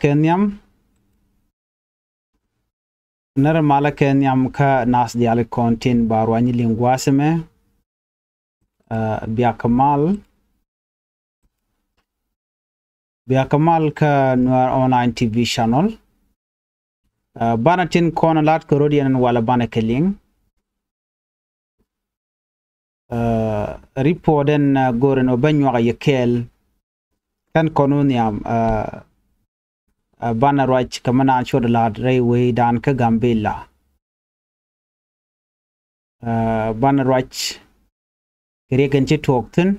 kenyam nar mala kenyam ka nas dial kontin barwani linguaseme biya kamal ka nuar online tv channel banatin kona lat ko rodian wala bana keling reporten goren obanyo yekel kan kononiam bana raj kamana chod lad railway dan ka gambela bana raj keregen che tokten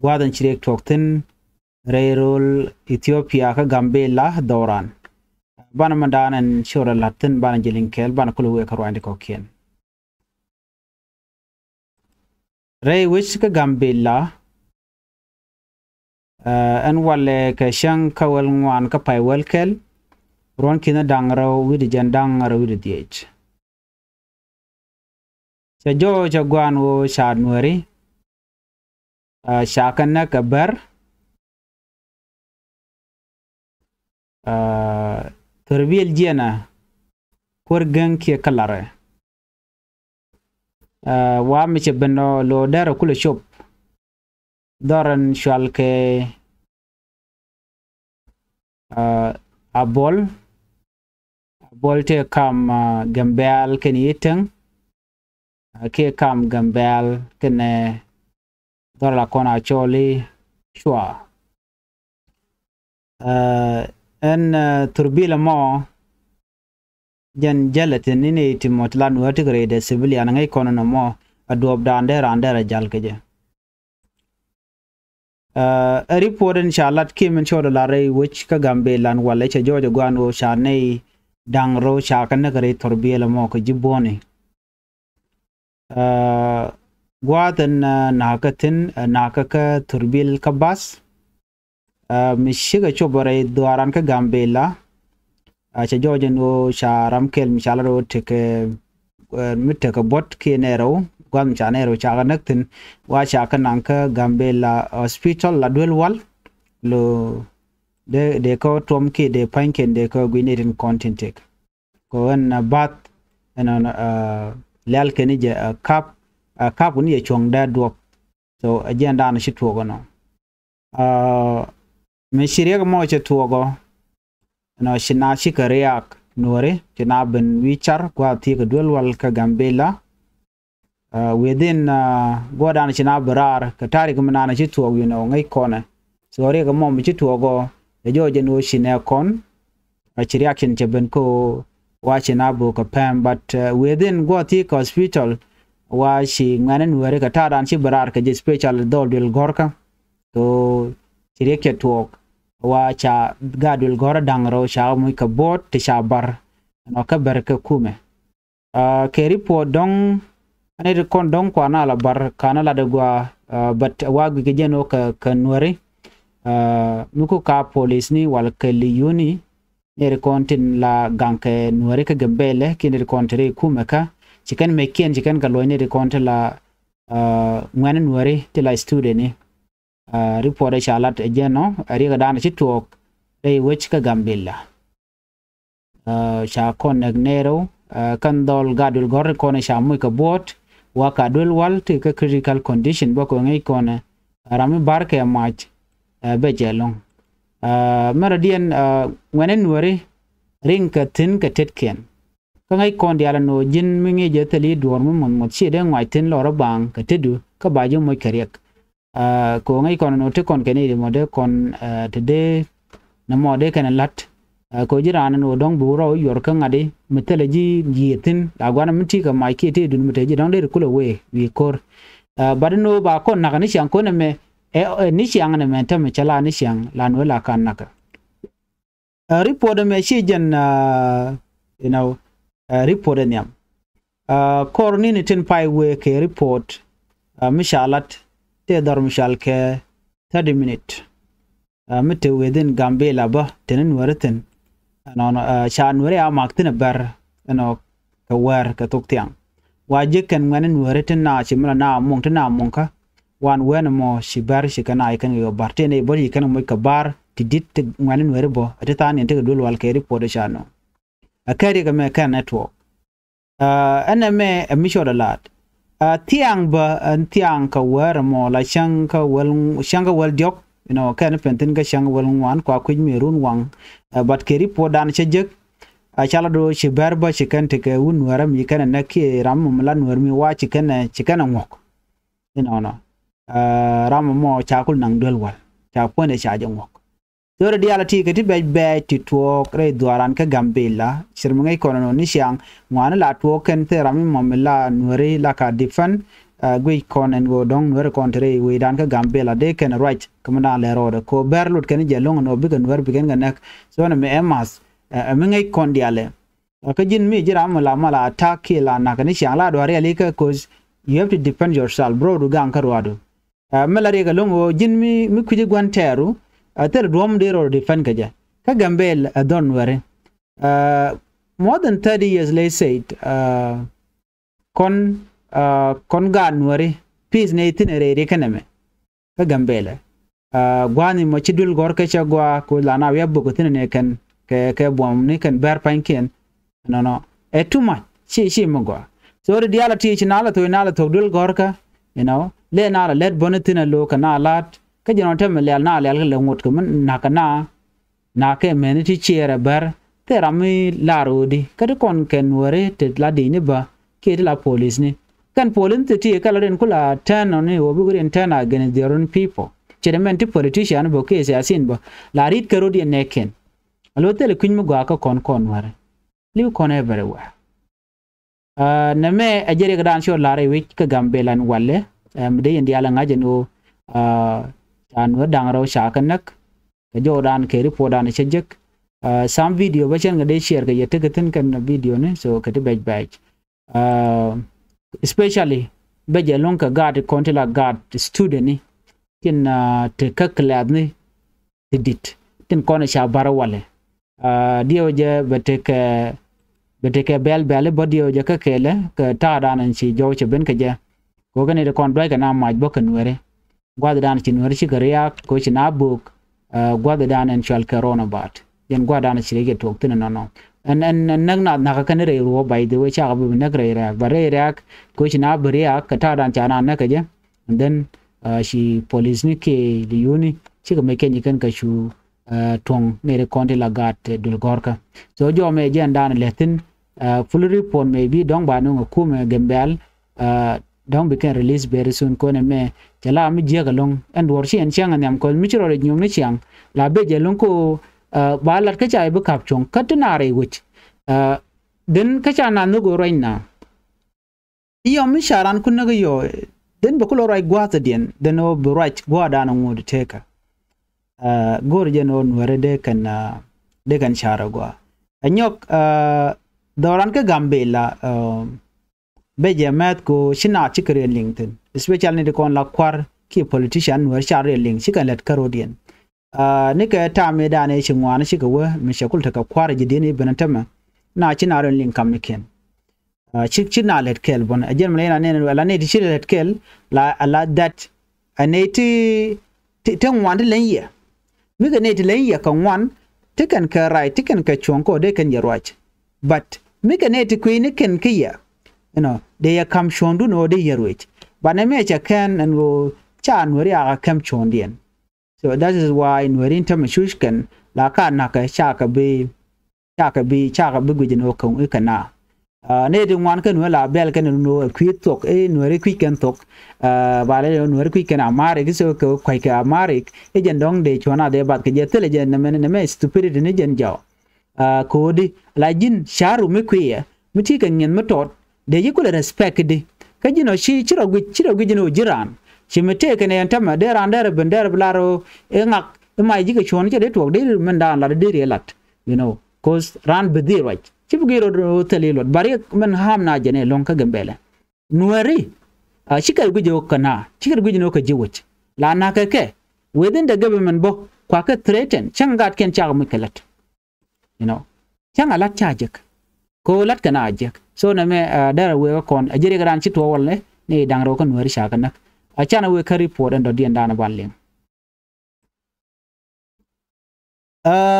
wadan chirek tokten railroll Ethiopia ka gambela doran bana mandanan chora latin bana jelinkel bana kulu ka rwande kokien railway ka gambela an wale ka shang kawal ngwan ka pai welkel ron kina dangro widi jandang ngaro widi diech sa jo jagwan wo shad nwari shakan na ka bar terbil jena kur gang kia kalare wa miche beno lo dara kula shop doran shalke abol te kam gambel ken yiteng ke kam gambel ken dorla kona choli shwa en turbila mo jan jalatin ni timotlan vertigre de civilian ngai kono no mo adob dande randera jalkeje a report inshallah kim en chodo lare which ka gambelan wala che jojo gwano shane dangro shakan na gare turbila mo ko jibone gwatan nakatin nakaka turbil kabas mishiga chobore duaran ka gambela che jojo no sharam kel mishalaro teke miteka bot kenero gwam chanero chaganaktin wa chakananka gambela hospital la dwelwal lo de ko tomke de panken de ko gwinedin contentek ko en bat en lal kenije kap ni chongda dop so agenda na shitwogo no me shirega mo che tuogo no shina shikariak nore china ben wichar kwa ti ka dwelwal ka gambela within godan china barar ka tari kumana na shitwogo you know ngai kone so re ga mo mi shitwogo e joje no shine kon a chiriakin cheben ko wa china bo ka pam but within go ti ka hospital wa shi nganen were ka taran shi barar ka je special dol gorka to chireke tuok wa cha gadul gora dangro sha mu ka bot te sha bar no ka berka kume ke report dong ane kon dong kwa na la bar kana la de gwa but wa gi jeno ka kanwari nuko ka police ni wal ka liyuni ne kontin la ganke nwari ka gambele kin kontre kume ka chicken mekien chicken ka loine de kontela ngwan nwari te la student ni report shalat ejeno ari ga dana chitok dai wech ka gambella sha konegnero kan dol gadul gor kone sha muy ka bot wa ka dul wal te ka critical condition bako ngai kone rami barke match be jelong meradien ngwan nwari ring ka tin ka tetken kangai kon diala no jin mingi jetali dormu mon chide ngwai tin loro bang ka tedu ka baju mo kariek ko ngai kon no te kon kene de mode kon tede na mode kana lat ko jirana no dong buro yor ka ngade meteleji yitin agwana miti ka mai kete dun meteji dong de kula we wi kor badno ba kon na ni siang ko ne me ni siang ne me tam chala ni siang lan wala kan naka report me shijen you know report nyam kor ni tin pai we ke report mishalat te dar mishal ke 30 minute mite within gambela ba tenen waraten no shan wari amaktin bar no ka war ka toktiang waje kan ngwanen waraten na chimla na mongta na mongka wan wen mo shibar shikana ikan yo bartene body kan mo kabar ti dit ngwanin werbo atata ni te dul wal ke report chano akari ga me kan network ana me emisho da lat tiang ba tiang ka wer mo la shanga wal diok kan pentin ga shanga wal wan kwa kuj mi run wang but ke report dan chejek chala do shibar ba chikan te ke un wara mi kan na ke ram mlan wer mi wa chikan ngok no ram mo chakul nang dul wal cha pone cha ngok so the reality ke ti be ti to re duaran ka gambela shirmngai kono ni siang ngwana la to ken te ram mo mela nwere la ka defend gwe kon en go dong nwere kontre we dan ka gambela de ken right kamana le ro ko berlut ken je long no bigan wer bigan ga nak so na me emas ngai kon diale ka jin mi jira mala attack la na kan siang la do re ka cause you have to defend yourself bro du gang karwado mela re ga longo jin mi kuje gwanteru ater dom de ro defend kaja ka gambel don ware more than 30 years let's say kon gan ware peace ne tinere kaname ka gambela gwani mo chidul gor ka chagwa ko lana we bugo tinene kan ke bom ni kan ber panken no too much shi mo go so the reality chinala to dul gor ka le na la let bonetina lo kana lat ka jeno tem le na le le ngot ko na kana na ke meniti chere bar te rami larodi ka de kon ken wore te la dini ba ke la police ni kan polin te ti kala den kula tan oni obi gurin tan against their own people chedementi politician bo ke se asin ba la rit karo di neken alo te le kunmu gwa ka kon wore liu kon everywhere na me ajere gadan sho lare wi ka gambelan walle mde indi ala ngajeno an wadang raw shakanak ka jodan ke report an chejek some video ba chen ngade share ka yete gatin kan video ne so ka te baj especially beje long ka guard kontela guard student ni tin te ka clad ni dit tin kone sha barawale dio je beteke bel bodio je ka kele ka ta danan chi jo che ben ka je ko gane de kon doi ka na maj bokan were gwada dan chin wari shikariya ko china book gwada dan en chal corona bat yen gwada dan chirege tok tin no en nang na ka kan re ro by the way cha ga bu nak re ra bare rak ko china bariya ka ta dan chana na ka je and then she police ni ke liuni chika me ken kan ka shu tong ne re konti la gat dul gorka so jo me jen dan letin full report maybe dong ba no ku me gembel don't be can release very soon ko me jala mi je galong and worshi en chang anyam ko mi chiro nyum ni chang la be je long ko ba lat ka chai bu kap chong katna re wich den ka cha na no go right now iyo mi sharan kun na yo den ba ko ro gwa ta den den no bu right gwa da na ngod teka gor je no wore de kan shara gwa anyok doran ka gambela beje met ko shina chikre LinkedIn especially ne kon la kwar ki politician wer share link shika let karodian ne ka ta me da ne shin wani shika wa mi shakul ta ka kwar jide ne banatama na china ron link kam niken china let kel bon ajen mena ne la ne ti let kel la that aneti ten wan de lenya mi ga ne ti lenya kan wan tikan ka right tikan ka chonko de kan yarwach but mi ga ne ti queen ken kiya they come shondu no de yerwich but na me cha kan and go chan wari aga kam chondien so that is why in wari intam shushkan la ka na ka chaka bi gujin o kan ikana ne de wan kan wala bel kan no kwit tok no re kwit kan tok ba le no re kwit kan amare so ko kwai ka amare e jen dong de chona de bat ke je tele jen na me stupidity ne jen jaw ko di la jin sharu me kwiya muti kan nyen matot de yikule respect de kajino shi chiro gujino jiran shi mete kan yantama de randere bender blaro engak mai jike chon che de tok de menda la de relat cause ran bedir right chibugiro telilot bari men ham na jene long ka gambele nuari shikar gujo kana shikar gujino ka jiwich la na ke within the government bo kwa ka threaten changat ken chag mikelat changalat chajek ko lat kana ajek so na me dara we kon ajere gran chitwo walle ni dangro kan wari shaka nak achana we ka report ndo dien dana baling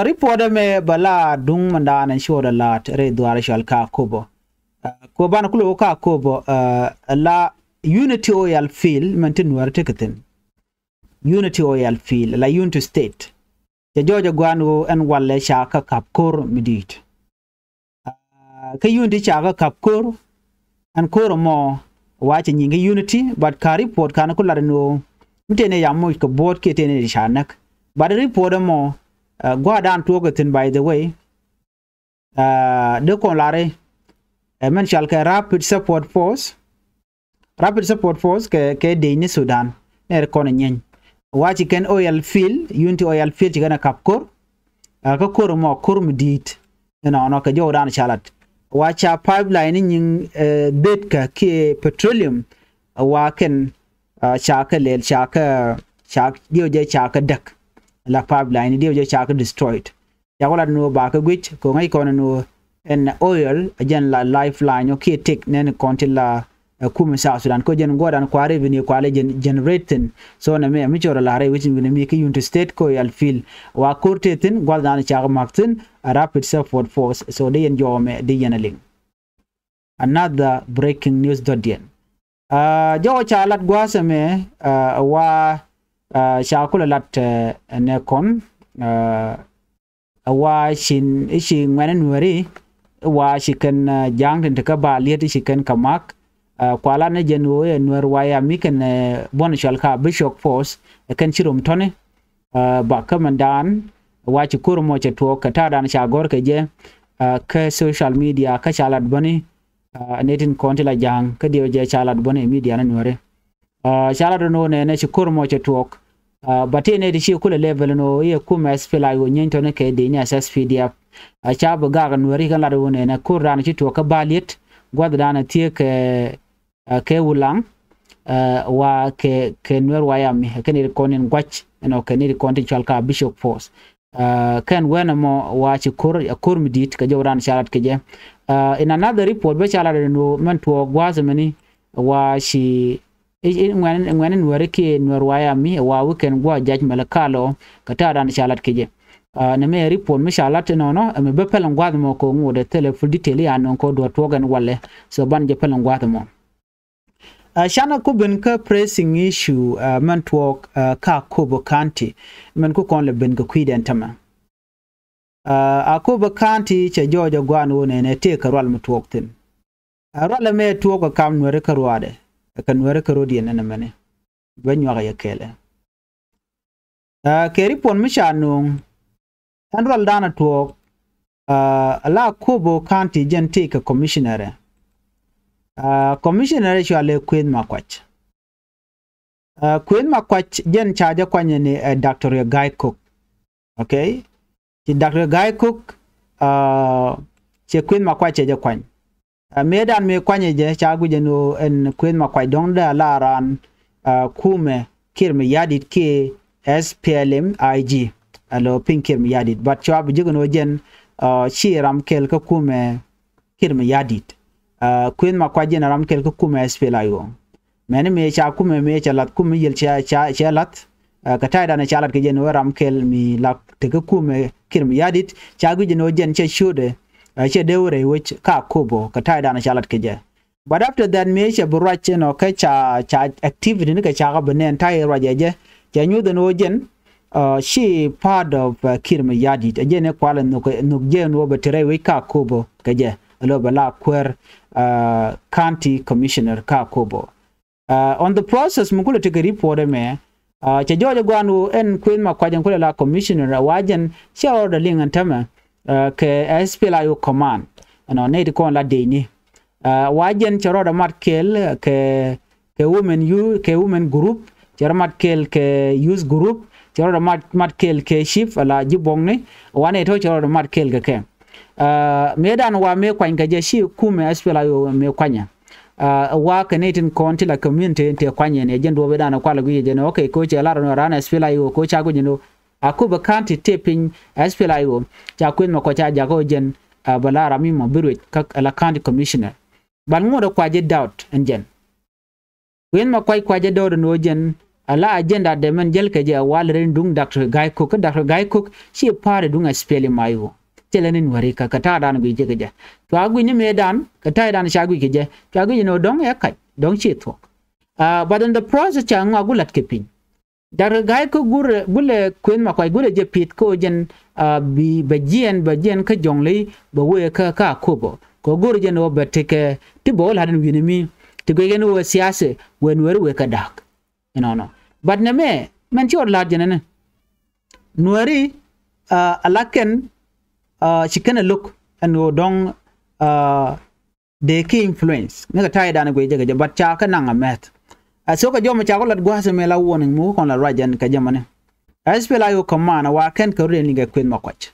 report me bala dung mandana shoda lat re dwara shal ka kobo ko bana kulo ka kobo la unity oil field mantin war tekatin unity oil field la unity state ya jojo gwanu en walle shaka kapkor midit ka unity shaka kapkor an koro mo wache nyingi unity but ka report kana kula no mtene ya mo ko board ke tene shanak but report mo gwa dan togatin by the way de kon lare men shall ka rapid support force ke de ni Sudan er kon nyen wachi ken oil field unity oil field gana kapkor ka koro mo kurum dit no ka jodan shalat wacha pipeline nyin bet ka ke petroleum waken chaka lel chaka dio je chaka dak la pipeline dio je chaka destroyed ya wala no ba ka gwich ko ngai kono no en oil again la lifeline okay take nen kontila kuma sa Sudan ko jen godan ko revenue ko ale generating so na me mi chora la re which ni mi ke unity state ko yal feel wa kortetin godan chaka martin rapid support force so they enjoy me the yanaling another breaking news dodien jo chalat gwasame wa shakula lat nekon wa shin ishi ngwanen wari wa shikan jang den ka ba lieti shikan kamak kwala ne jenu enwer waya miken bonishal ka bishop force kan chirum tone ba kamandan wa chikuru mo cheto kata dan shagor ke je ka social media ka chalat bani netin kontila jang ka dio je chalat bani media na nwere chalat no ne chikuru mo cheto batene di shi kula level no ye kuma spela yo nyento ne ke de ni SSPDF cha ba ga nwere kan la do ne na kurran chito ka balit gwad dana tie ke wulang wa ke nwer wayami kenir konin gwach no kenir kontin chalka bishop force kan wena mo wa ci kur midit ka jawran sharat ke je in another report be chala no man to gwazamani wa shi ngwen nwere ke nwer wayami wa weekend gwa judge malakalo ka taran shalat ke je na me report me shalat no me be pelan gwazamo ko ngode tele full detail ya non ko do togan walle so ban je pelan gwazamo shana kubin ka pressing issue man talk ka Kobo County man ku kon le ben ka kwiden tama Kobo County che Georgia gwanu ne te ka rol mutwoktin rol me tuoko kam nwere ka ruade ka nwere ka rodi ne mane banyo ga yakele ke ripon mishanu an rol dana tuok la Kobo County jen te ka commissioner commissioner shwale Queen Makwach jen charge kwanye ni Dr. Guy Cook okay ti Dr. Guy Cook che Queen Makwach je kwanye medan me kwanye je chagu je no en Queen Makwach donda laran kume kirme yadit ke SPLM IG alo pinkirme yadit but chabu jigono jen shiram kel ka kume kirme yadit Queen Makwach na ram kel ko kuma SPLIO mene me cha kuma me cha lat kuma yel cha lat ka tayda na chalat ke jen ram kel mi lak te ko kuma kirm yadit cha gu jeno jen che shude che deure which ka kobo ka tayda na chalat ke je but after that me cha burach no ka cha activity ni ka cha ga benen tay raje je cha nyu de no jen she part of kirm yadit jen e kwala no je no betere we ka kobo ke je alo bala kwer county commissioner ka Kobo on the process mukule take report me che Georgia gwanu en Queen Makwach kule la commissioner wajen share order lingan tama ke SPLIO command no need ko la deni wajen charo da matkel ke women group charo matkel ke youth group charo da matkel ke chief la jibongne wane to charo da matkel ke medan wa me kwanya je shi kume SPLIO me kwanya wa kanetin konti la community te kwanya ne jendo be dana kwala guye je no okay ko che la rana SPLIO ko cha gujino Kobo County taping SPLIO cha Queen Makwach ja ko jen bala rami mo biru ka la county commissioner ban ngodo kwa je doubt enjen Queen ma kwa je do no jen ala agenda de men jel ke je wal ren dung Dr. Guy Cook she pare dung SPLA mayo telenin wari ka kata dan bi je je to agu ni medan kata dan shagu ke je to agu no dong ya kai dong chi to but in the process cha ngagu lat ke pin Dr. Guy Cook gule Queen ma kwa gule je pit ko jen bi bajien ka jongle ba we ka kobo ko gur je no beteke ti bol hadan winimi ti go gen wo siase wen wer we ka dak no but ne me men ti or la jenene nuari alaken chikana look and wo dong de ki influence ne ka tai dan go je but cha ka nanga met so ka joma cha ko lat gwa se me la wonin mu kon la rajan ka jamane SPLA yo command wa ken ko re ni ga Queen ma kwach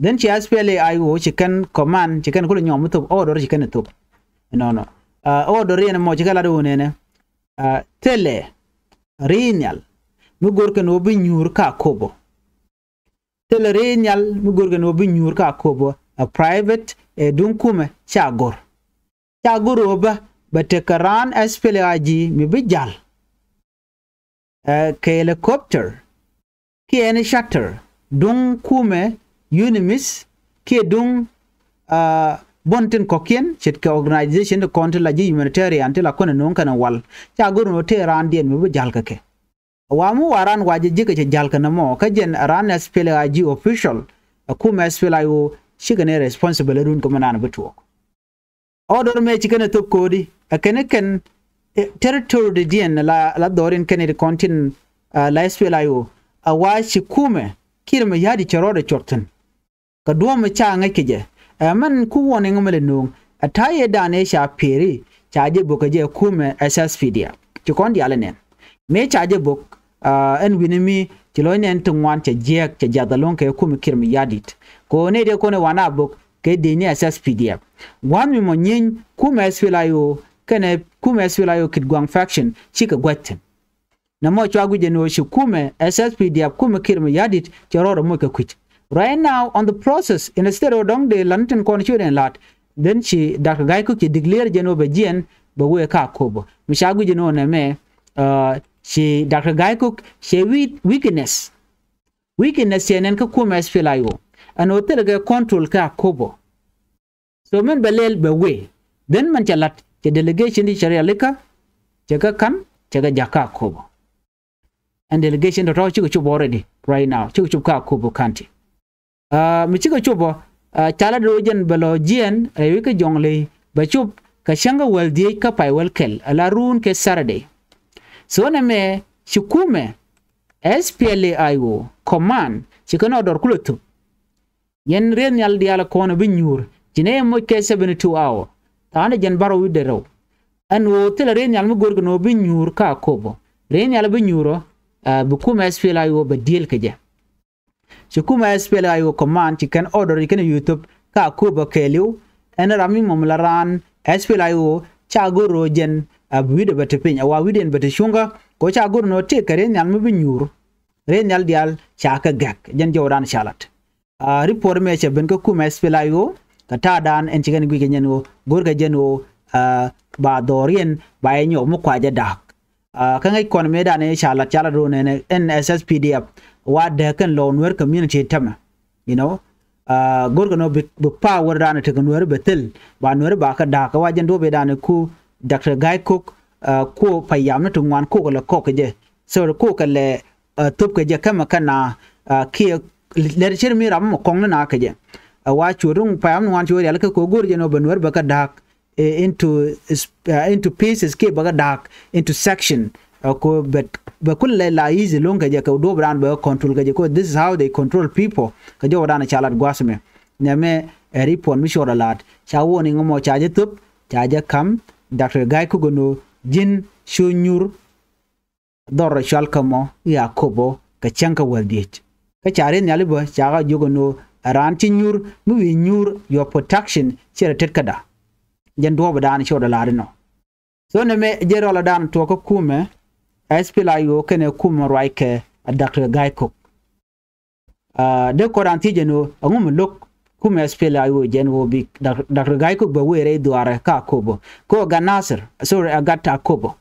then she SPLA ayo chicken command chicken ko nyom to order chicken to no order re mo chikala do ne tele renyal mu gor kan obi nyur ka kobo tele renyal mu gor kan obi nyur ka kobo a private dunkume chagor oba batekaran SPLA ji mi bijal ke helicopter ki any shutter dung kume unimis ki dung bonten kokien chit ka organization de kontra la ji humanitarian te la kona non kana wal cha guru no te ran dien mi jal ka ke wamu waran waje jike che jal kana mo ka jen ran SPLA ji official kume SPLA yo shigane responsible run ko manana betu order me chikene to kodi akene ken territory de dien la dorin kene de kontin la SPLA yo awa shi kume kirma yadi charode chorten ka duoma cha ngakije man ku woni ngamale no ataye dane sha peri chaje bokaje kume SSPDF ti kondi alenen me chaje bok en winimi ti loinen tungwan cha jek cha jadalon ke kume kirma yadit ko ne de ko ne wana bok ke deni SSPDF wan mi monyin kume SPLA yo kene kume SPLA yo kidgwang faction chika gwaten na mo chwa guje no shikume SSPDF kume kirma yadit charoro mo ka kuch right now on the process instead of dong de lanten constitution lot then she Dr. Guy Cook declare jeno bajien ba we ka kobo mi sha guje no na me she Dr. Guy Cook she weakness yenen ka kume SPLA yo an hotel ga control ka kobo so men balel ba we then man chalat ke delegation di sharia lika jaga kan jaga jaka kobo and delegation to Chiko Chubo already right now Chiko Chubo Kubo County mi Chiko Chubo chala dojen belo jien wika jongle bachub kashanga wel die ka pai wel kel ala run ke Saturday so na me shikume SPLA ayo command chikono dor kulutu yen ren yal diala kono binyur jine mo ke 72 hour tane jen baro widero an wo tele ren yal mo gorgo binyur ka kobo ren yal binyuro bukuma SPLA yo ba deal keje shukuma SPLA yo command chicken order ikene YouTube ka kuba keliu en rami momlaran SPLA yo chagoro jen abwide batepin awa widen bateshunga ko chagoro no te kare nyal mbi nyuru re nyal dial chaka gak jen jawran shalat report me che ben ko kuma SPLA yo kata dan en chicken gwi kenyo gorga jeno ba dorien ba enyo mo kwaje dak kangai kon me dane chala do ne NSSPDF wa de kan lonwer community tama you know gorgo no be power dane te kanwer betel ba nwer ba ka da ka wajen do be dane ku Dr. Guy Cook ko payam na tungwan ko la ko ke so ko ka le top ke je kama kana ki le cher mi ram kong na ke je wa churung payam wan churi ala ko gorgo no benwer ba ka da into pieces ke baga dark into section ko but kulle la easy long ka je ka do brand ba control ka je ko this is how they control people ka je wadana chalat gwasme ne me report mi shora lat cha woni ngomo cha je tup cha je kam Dr. Guy Cook no jin shunyur dor shal kamo ya kobo ka chanka waldich ka chare nyali ba cha ga jogo no ran tinyur mu wi nyur your protection chere tetkada jen do ba dan shoda la no so ne me jero la dan to ko kume SPLA yo kene kume raike Dr. Guy Cook de ko dan ti jeno ngum lok kume SPLA yo jen wo bi Dr. Guy Cook ba were duare ka kobo ko ganasir sorry agata kobo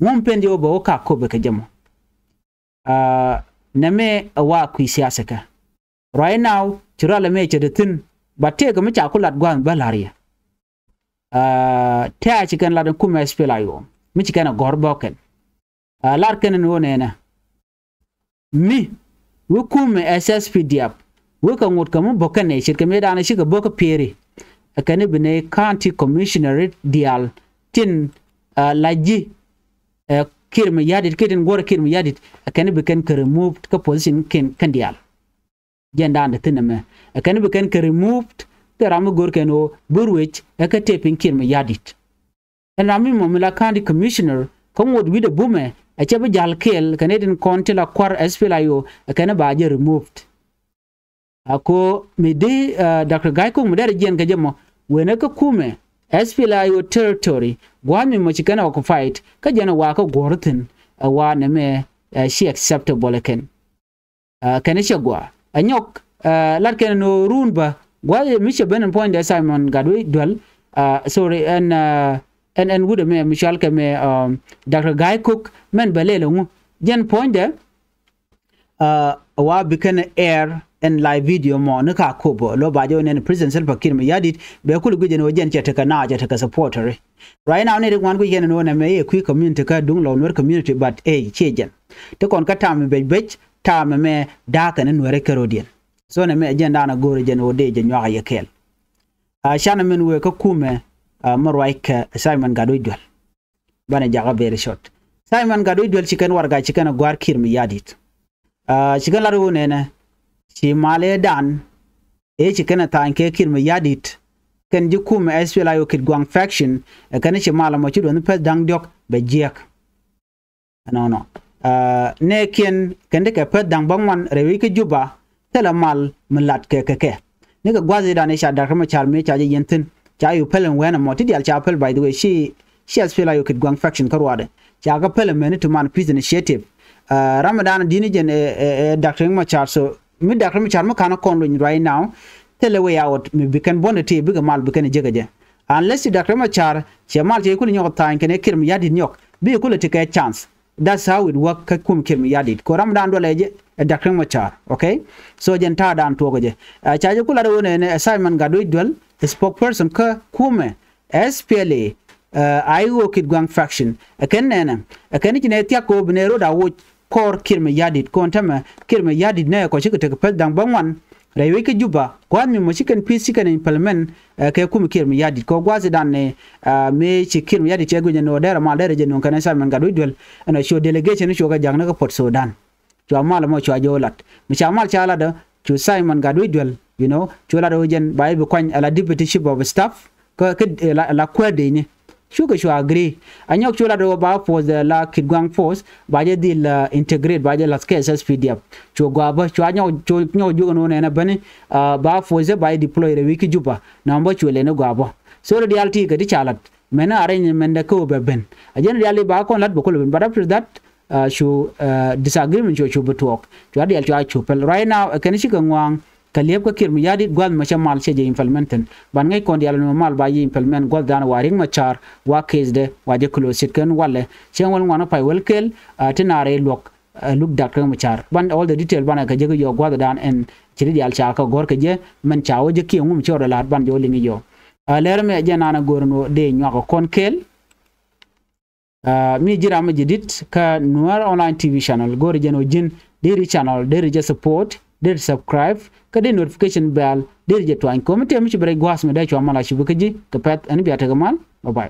ngom pendi obo ka ko be kajamo name awa ku siyasa ka right now tirala me chedetin batte ga macha kulat gwan balaria ta chikan ladan kuma spelayo mi chikana gorboken larken no nena mi wukume SSPDF wuka ngut kamu bokane shirka me dana shiga boka pere akane bine county commissioner dial tin laji kirma yadit kidin gor kirma yadit akane biken ka removed ka position kan dial jenda ande tiname akane biken ka removed ka ramu gor keno burwich aka tepin kirma yadit en rami momila county commissioner kamwod wide bume achabe jal kel kanedin kontila kwar SPLIO akane baje removed ako mede Dr. Gaiko mudare jen ka jamo wena ka kume SPLIO territory gwami machikana wako fight ka jana waka gortin wa neme she acceptable ken kane shagwa anyok larken no runba gwa misha benen point Simon Gadwe dwal sorry and would me Michelle ke me Dr. Gaiko men balele ngu jen point de wa bikana air en live video mo naka kobo lo bajo ne president Salva Kiir yadit be kulu guje no jen chete kana ja taka supporter right now ne wan guje no na me ku community ka dung lo nor community but chejen to kon ka tam be tam me daka ne nore kerodien so ne me jen dana gore jen o de jen yo ya kel shana men we ka kume marwaik Simon Gadoidwal bana jaga very short Simon Gadoidwal chikan warga chikan gwar Kiir yadit chikan laro ne si male dan chikana tanke Kiir yadit kan jikum SPLIO kid gwang faction kan chi mala mo chi don pe dang diok be jek no ne ken kan de ka pe dang bangwan rewi ke juba tela mal mlat ke ne ga gwazi dan sha da kama chal me cha yentin cha yu pelen wena mo ti dial cha pel by the way she SPLIO kid gwang faction karwade cha ga pelen men to man peace initiative Ramadan dinijen Dr. Machar so mi Dr. Machar mo kana kon right now tell way out mi bikan bonete biga mal bikan jegaje unless Dr. Machar che mal che kuli nyok tan kene Kiir yadit nyok bi kuli take a chance that's how it work ka kum Kiir yadit ko Ramadan do leje Dr. Machar okay so jenta dan to goje chaje kula do ne Simon Gadoidwal spokesperson ka kume SPLA IO kid gwang faction akenena akeni ne tia ko bnero da wo kor Kiir yadit kontama Kiir yadit ne ko chike take pel dang bangwan raywe ke juba kwan mi mo chicken peace kan implement ke kum Kiir yadit ko gwazi dan ne me chi Kiir yadit che gunye no dera mal dera je non kan Simon Gadoidwal ana show delegation show ga jangna ko Port Sudan to amal mo cho ajolat mi chamal chala da to Simon Gadoidwal you know chola do jen bai be kwan ala deputy chief of staff ko la kwede ni shuga shu agree anyok chola do ba for the la kidgang force ba je dil integrate ba je la SPDF cho gwa ba cho anyo cho nyo jugo no na bani ba for ze ba deploy re wiki juba na mbo chole ne gwa ba so reality ga di chalat mena arrangement da ko ben ajen reality ba kon lat bokol ben but after that shu disagreement cho betok cho real cho pel right now kan shi kan wang kaliyab ka Kiir yadit gwal ma chamal che je implementen ban ngay kon dial no mal ba yi implement gwal dan waring ma char wa case de wa je close kan wale chen wal ngwana pay welkel tinare lok look Dr. Machar ban all the detail ban ka je yo gwal dan en chiri dial cha ka gor ka je man chawo je ki ngum choro lat ban jo lingi yo leer me je nana gorno de nyako kon kel mi jira ma jidit ka Noir online TV channel gor je no jin diri channel diri je support diri subscribe kada notification bell diri je twine comment mi ci bare gwas me da ci amala ci bukaji ka pet ani biata gamal bye bye